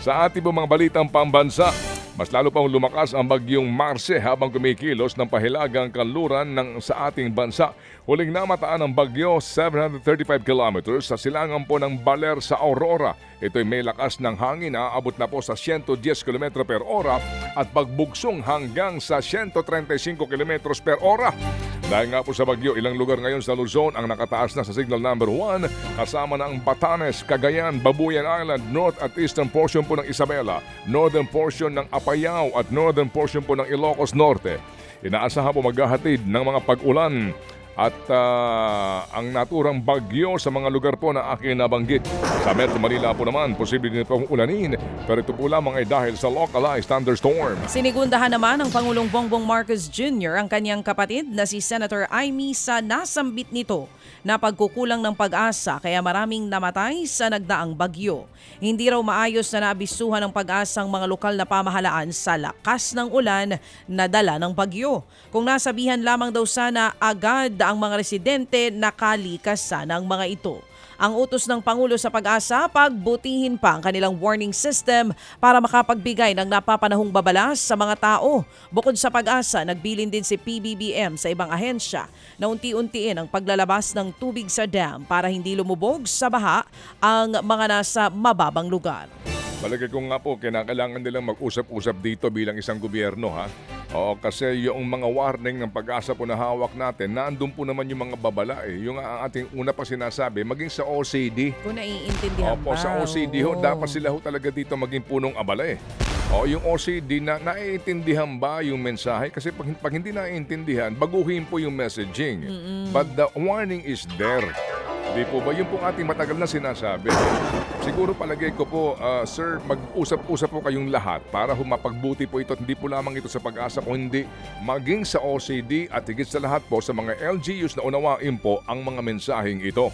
Sa ating mga balitang pambansa, mas lalo pang lumakas ang bagyong Marce habang kumikilos ng pahilagang kanluran sa ating bansa. Huling namataan ng bagyo 735 kilometers sa silangan po ng Baler sa Aurora. Ito'y may lakas ng hangin na aabot na po sa 110 km per ora at pagbugsong hanggang sa 135 km per ora. Dahil nga po sa bagyo, ilang lugar ngayon sa Luzon ang nakataas na sa signal number 1 kasama na ang Batanes, Cagayan, Babuyan Island, north at eastern portion po ng Isabela, northern portion ng Apayao at northern portion po ng Ilocos Norte. Inaasahan po maghahatid ng mga pag-ulan at ang naturang bagyo sa mga lugar po na aking nabanggit. Sa Metro Manila po naman, posible din pong ulanin, pero ito po lamang ay dahil sa localized thunderstorm. Sinigundahan naman ng Pangulong Bongbong Marcos Jr. ang kanyang kapatid na si Senator Amy sa nasambit nito na pagkukulang ng pag-asa kaya maraming namatay sa nagdaang bagyo. Hindi raw maayos na naabisuhan ng pag-asa ang mga lokal na pamahalaan sa lakas ng ulan na dala ng bagyo. Kung nasabihan lamang daw sana agad ang mga residente na kalikasan ng mga ito. Ang utos ng Pangulo sa Pag-asa, pagbutihin pa ang kanilang warning system para makapagbigay ng napapanahong babala sa mga tao. Bukod sa Pag-asa, nagbilin din si PBBM sa ibang ahensya na unti-untiin ang paglalabas ng tubig sa dam para hindi lumubog sa baha ang mga nasa mababang lugar. Palagay ko nga po, kinakailangan nilang mag-usap-usap dito bilang isang gobyerno, ha? Oo, kasi yung mga warning ng Pag-asa po na hawak natin, nandun po naman yung mga babala eh. Yung ating una pa sinasabi, maging sa OCD. Kung naiintindihan Opo, sa OCD ho, dapat sila ho talaga dito maging punong abala eh. O yung OCD na naiintindihan ba yung mensahe? Kasi pag hindi naiintindihan, baguhin po yung messaging. But the warning is there. Di po ba? Yun pong ating matagal na sinasabi. Siguro palagay ko po, sir, mag-usap-usap po kayong lahat para humapagbuti po ito at hindi po lamang ito sa Pag-asa kung hindi maging sa OCD at higit sa lahat po sa mga LGUs na unawain po ang mga mensaheng ito.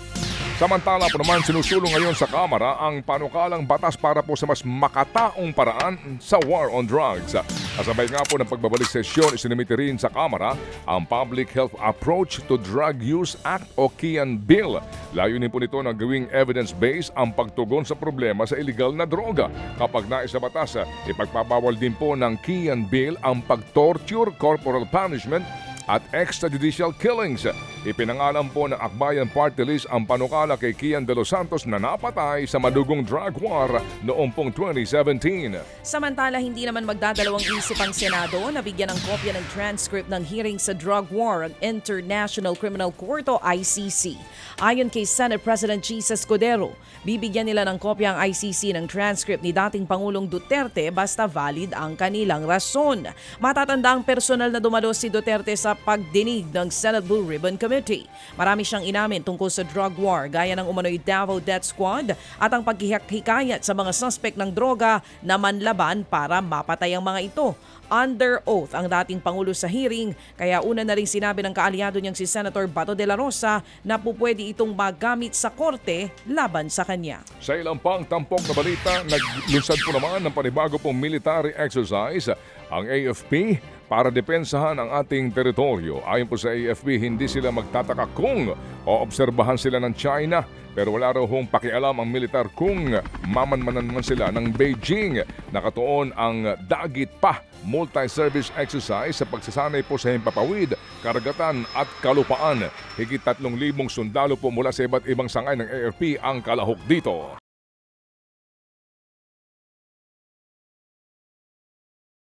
Samantala po naman sinusulong ngayon sa Kamara ang panukalang batas para po sa mas makataong paraan sa war on drugs. Kasabay nga po ng pagbabalik sesyon, isinimiti rin sa Kamara ang Public Health Approach to Drug Use Act o KIAN Bill. Layunin po nito na gawing evidence-based ang pagtugon sa problema sa illegal na droga. Kapag naisa batas, ipagpapawal din po ng KIAN Bill ang pag-torture, corporal punishment at extrajudicial killings. Ipinangalan po ng Akbayan Party List ang panukala kay Kian de los Santos na napatay sa madugong drug war noong pong 2017. Samantala, hindi naman magdadalawang isip ang Senado na bigyan ng kopya ng transcript ng hearing sa drug war ang International Criminal Court o ICC. Ayon kay Senate President Jesus Cordero, bibigyan nila ng kopya ang ICC ng transcript ni dating Pangulong Duterte basta valid ang kanilang rason. Matatanda ang personal na dumalo si Duterte sa pagdinig ng Senate Blue Ribbon Committee. Marami siyang inamin tungkol sa drug war gaya ng umano'y Davao Death Squad at ang paghihikayat sa mga suspect ng droga na manlaban para mapatay ang mga ito. Under oath ang dating Pangulo sa hearing, kaya una na rin sinabi ng kaalyado niyang si Senator Bato de la Rosa na pupwede itong magamit sa korte laban sa kanya. Sa ilang pang tampok na balita, naglunsad po naman ng panibago pong military exercise ang AFP para depensahan ang ating teritoryo. Ayon po sa AFP, hindi sila magtataka kung oobserbahan sila ng China. Pero wala raw hong pakialam ang militar kung mamanmanan man sila ng Beijing. Nakatuon ang Dagit Pa multi-service exercise sa pagsasanay po sa himpapawid, karagatan at kalupaan. Higit 3,000 sundalo po mula sa iba't ibang sangay ng AFP ang kalahok dito.